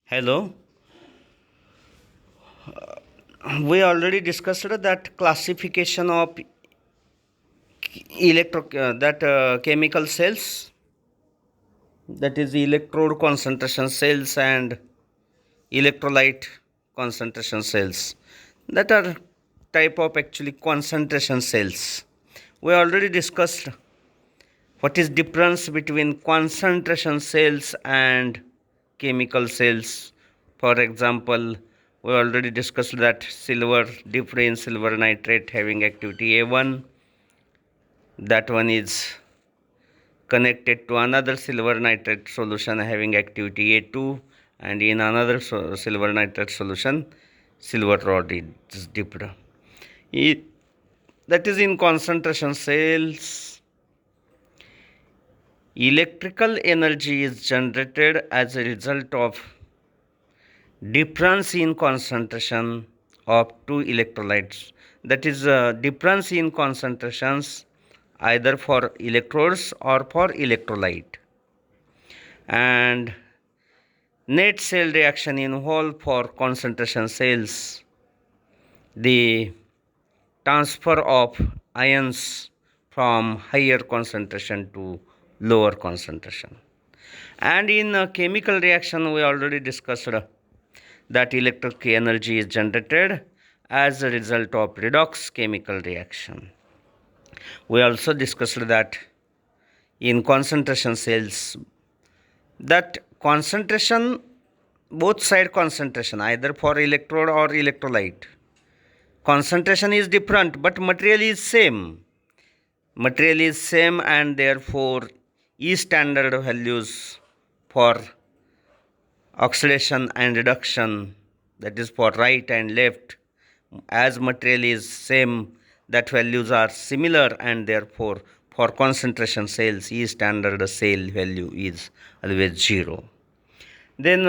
Hello. We already discussed that classification of chemical cells, that is electrode concentration cells and electrolyte concentration cells, that are type of actually concentration cells. We already discussed what is difference between concentration cells and chemical cells. For example, we already discussed that silver different silver nitrate having activity A1, that one is connected to another silver nitrate solution having activity A2, and in another silver nitrate solution silver rod is dipped. That is in concentration cells. Electrical energy is generated as a result of difference in concentration of two electrolytes. That is difference in concentrations either for electrodes or for electrolyte. And net cell reaction in whole for concentration cells, the transfer of ions from higher concentration to lower concentration. And in a chemical reaction, we already discussed that electric energy is generated as a result of redox chemical reaction. We also discussed that in concentration cells, that concentration, both side concentration, either for electrode or electrolyte, concentration is different but material is same. Material is same, and therefore E standard values for oxidation and reduction, that is for right and left, as material is same, that values are similar, and therefore for concentration cells E standard cell value is always 0. Then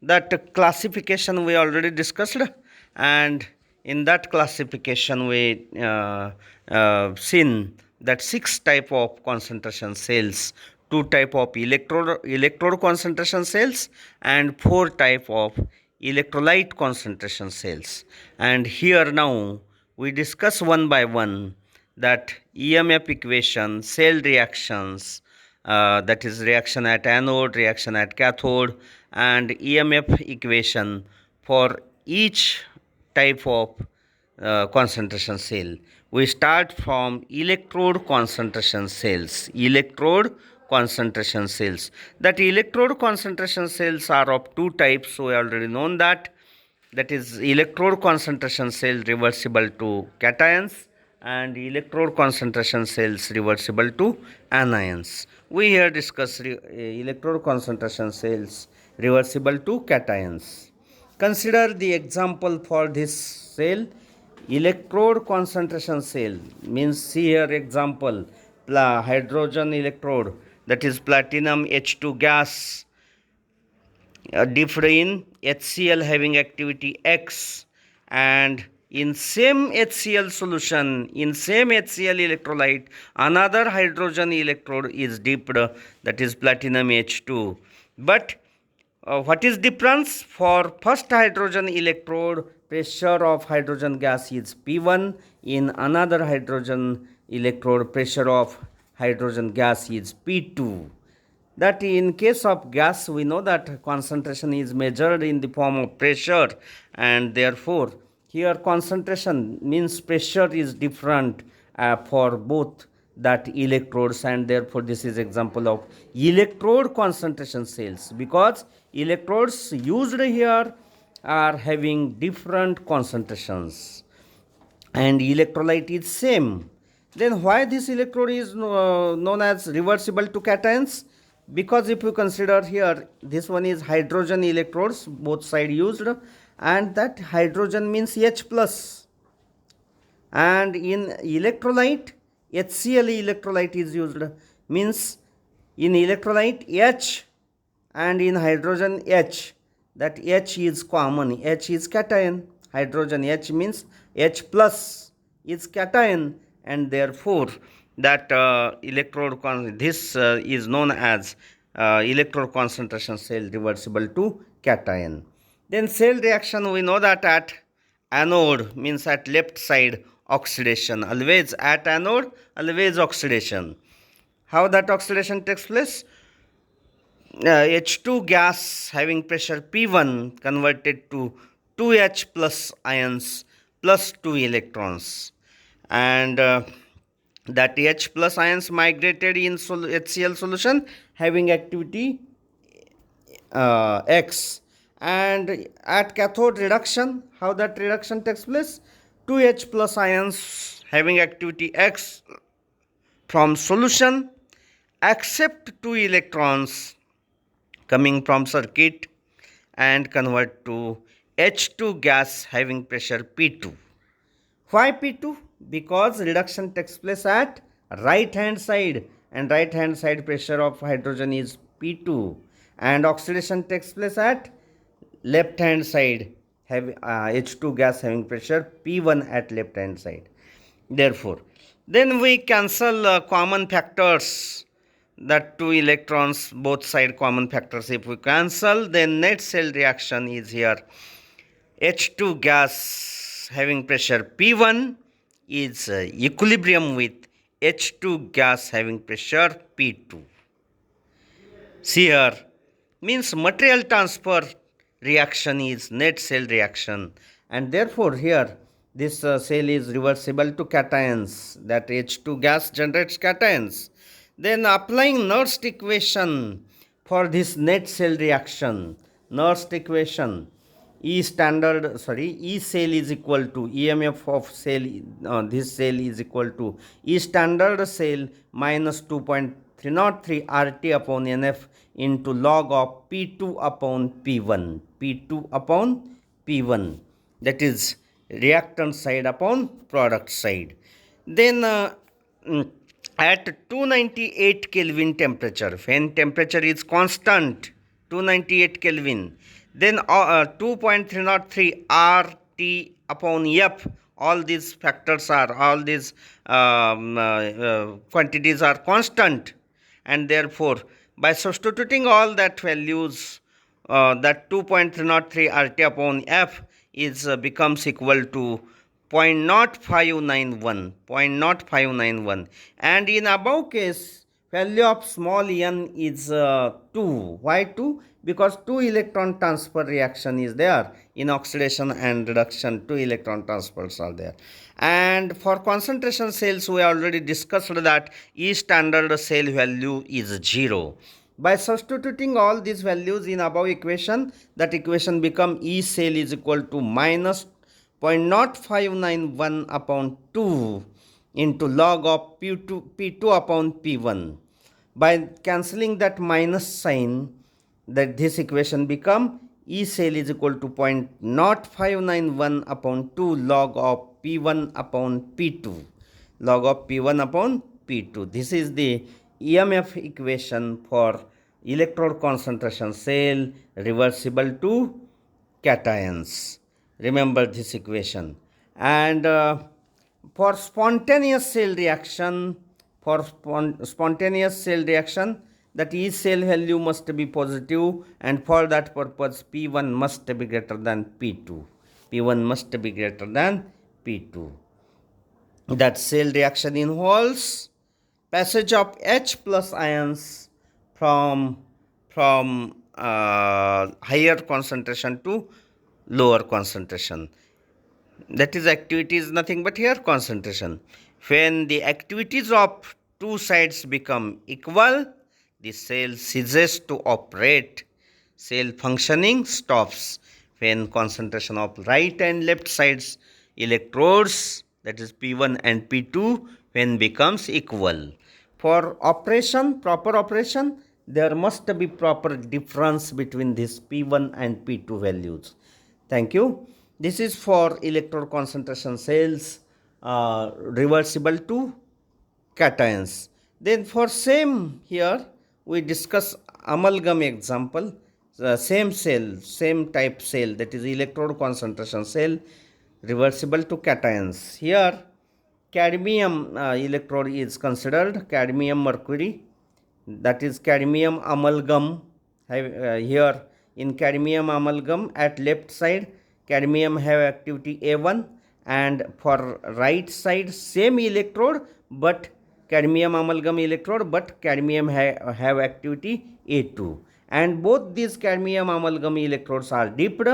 that classification we already discussed, and in that classification we seen that 6 type of concentration cells, 2 type of electrode concentration cells, and 4 type of electrolyte concentration cells. And here now we discuss one by one that EMF equation, cell reactions, that is reaction at anode, reaction at cathode, and EMF equation for each type of concentration cell. We start from electrode concentration cells. Electrode concentration cells. That electrode concentration cells are of 2 types. We already known that. That is electrode concentration cell reversible to cations, and electrode concentration cells reversible to anions. We here discuss electrode concentration cells reversible to cations. Consider the example for this cell. Electrode concentration cell means, see here example, hydrogen electrode, that is platinum H2 gas, different HCl having activity X, and in same HCl solution, in same HCl electrolyte, another hydrogen electrode is dipped, that is platinum H2. But what is difference? For first hydrogen electrode, pressure of hydrogen gas is P1. In another hydrogen electrode, pressure of hydrogen gas is P2. That in case of gas, we know that concentration is measured in the form of pressure, and therefore here concentration means pressure is different for both that electrodes, and therefore this is example of electrode concentration cells, because electrodes used here are having different concentrations and electrolyte is same. Then why this electrode is known as reversible to cations? Because if you consider here, this one is hydrogen electrodes, both side used, and that hydrogen means H plus, and in electrolyte HCl electrolyte is used, means in electrolyte H, and in hydrogen H, that H is common, H is cation, hydrogen H means H plus is cation, and therefore that electrode, this is known as electron concentration cell reversible to cation. Then cell reaction, we know that at anode means at left side oxidation, always at anode, always oxidation. How that oxidation takes place? H2 gas having pressure P1 converted to 2H plus ions plus 2 electrons, and that H plus ions migrated in HCl solution having activity X, and at cathode reduction, how that reduction takes place? 2H plus ions having activity X from solution accept 2 electrons coming from circuit and convert to H2 gas having pressure P2. Why P2? Because reduction takes place at right hand side, and right hand side pressure of hydrogen is P2, and oxidation takes place at left hand side, have H2 gas having pressure P1 at left hand side. Therefore, then we cancel common factors, that 2 electrons both side common factors. If we cancel, then net cell reaction is here H2 gas having pressure P1 is equilibrium with H2 gas having pressure P2. See here, means material transfer reaction is net cell reaction, and therefore here this cell is reversible to cations, that H2 gas generates cations. Then applying Nernst equation for this net cell reaction, Nernst equation, E cell is equal to EMF of cell, this cell is equal to E standard cell minus 2.303 RT upon NF into log of P2 upon P1, P2 upon P1, that is reactant side upon product side. Then at 298 Kelvin temperature, when temperature is constant 298 Kelvin, then 2.303 RT upon F, all these factors are, all these quantities are constant, and therefore by substituting all that values, that 2.303 RT upon F is becomes equal to 0.0591, and in above case value of small n is 2. Why 2? Because 2 electron transfer reaction is there in oxidation and reduction, 2 electron transfers are there. And for concentration cells, we already discussed that E standard cell value is 0. By substituting all these values in above equation, that equation become E cell is equal to minus 0.0591 upon 2 into log of P2 upon P1. By cancelling that minus sign, that this equation become E cell is equal to 0.0591 upon 2 log of P1 upon P2, log of P1 upon P2. This is the EMF equation for electrode concentration cell reversible to cations. Remember this equation. And for spontaneous cell reaction, that E cell value must be positive, and for that purpose P1 must be greater than P2. P1 must be greater than P2. That cell reaction involves passage of H plus ions from higher concentration to lower concentration. That is, activity is nothing but here concentration. When the activities of two sides become equal, the cell ceases to operate. Cell functioning stops when concentration of right and left sides electrodes, that is P1 and P2, when becomes equal. For operation, proper operation, there must be proper difference between this P1 and P2 values. Thank you. This is for electrode concentration cells reversible to cations. Then for same here we discuss amalgam example. Same cell, same type cell, that is electrode concentration cell reversible to cations. Here cadmium electrode is considered, cadmium mercury that is cadmium amalgam. Here in cadmium amalgam at left side cadmium have activity A1, and for right side same electrode but cadmium amalgam electrode, but cadmium have activity A2, and both these cadmium amalgam electrodes are dipped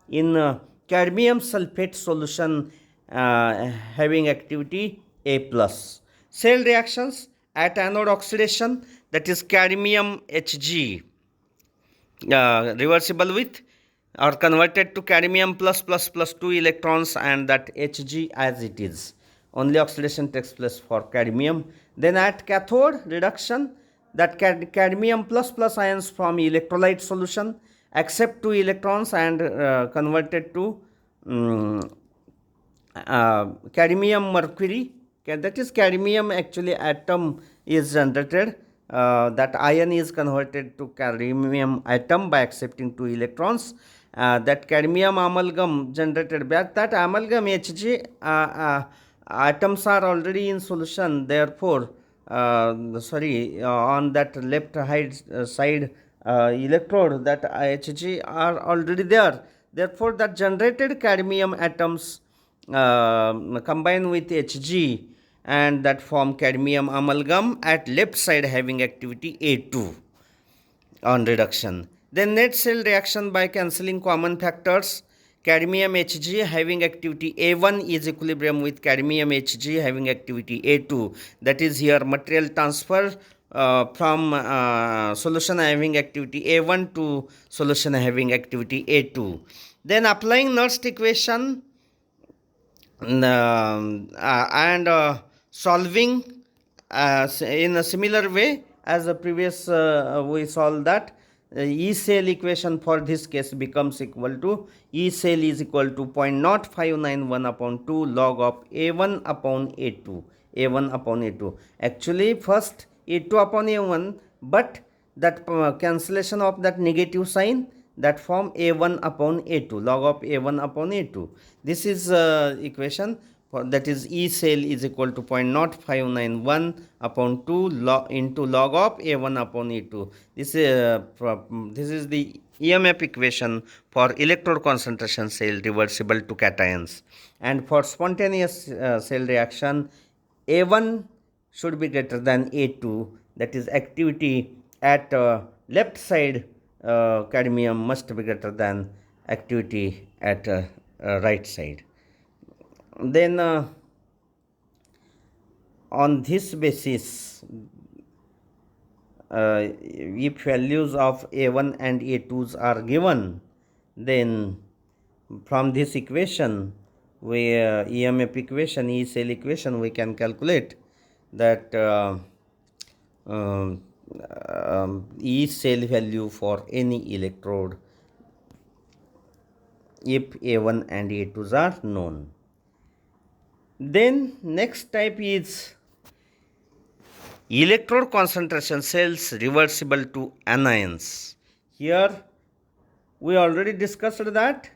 in cadmium sulfate solution having activity A plus. Cell reactions at anode oxidation, that is cadmium Hg reversible with or converted to cadmium plus plus plus 2 electrons, and that Hg as it is. Only oxidation takes place for cadmium. Then at cathode reduction, that cadmium plus plus ions from electrolyte solution accept 2 electrons and converted to cadmium mercury. That is cadmium actually atom is generated. That ion is converted to cadmium atom by accepting 2 electrons. That cadmium amalgam generated back, that amalgam Hg atoms are already in solution, therefore on that left side electrode, that Hg are already there, therefore that generated cadmium atoms combine with Hg and that form cadmium amalgam at left side having activity A2 on reduction. Then net cell reaction by cancelling common factors. Cadmium Hg having activity A1 is equilibrium with cadmium Hg having activity A2. That is here material transfer from solution having activity A1 to solution having activity A2. Then applying Nernst equation and solving in a similar way as the previous we solved that, E cell equation for this case becomes equal to E cell is equal to 0.0591 upon 2 log of A1 upon A2. A1 upon A2. Actually first A2 upon A1, but that cancellation of that negative sign, that form A1 upon A2, log of A1 upon A2. This is equation for, that is E cell is equal to 0.0591 upon 2 into log of A1 upon A2. This is the EMF equation for electrode concentration cell reversible to cations. And for spontaneous cell reaction, A1 should be greater than A2, that is activity at left side cadmium must be greater than activity at right side. Then on this basis, if values of A1 and A2s are given, then from this equation, we EMF equation, E cell equation, we can calculate that E cell value for any electrode if A1 and A2s are known. Then next type is electrode concentration cells reversible to anions. Here we already discussed that.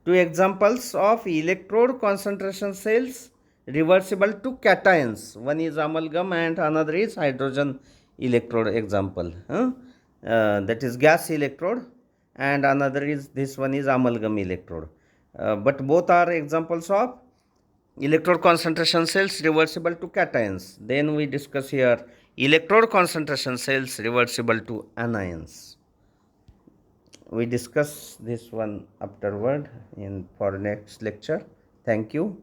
Two examples of electrode concentration cells reversible to cations. One is amalgam and another is hydrogen electrode example. That is gas electrode, and another is, this one is amalgam electrode. But both are examples of electrode concentration cells reversible to cations. Then we discuss here electrode concentration cells reversible to anions. We discuss this one afterward in for next lecture. Thank you.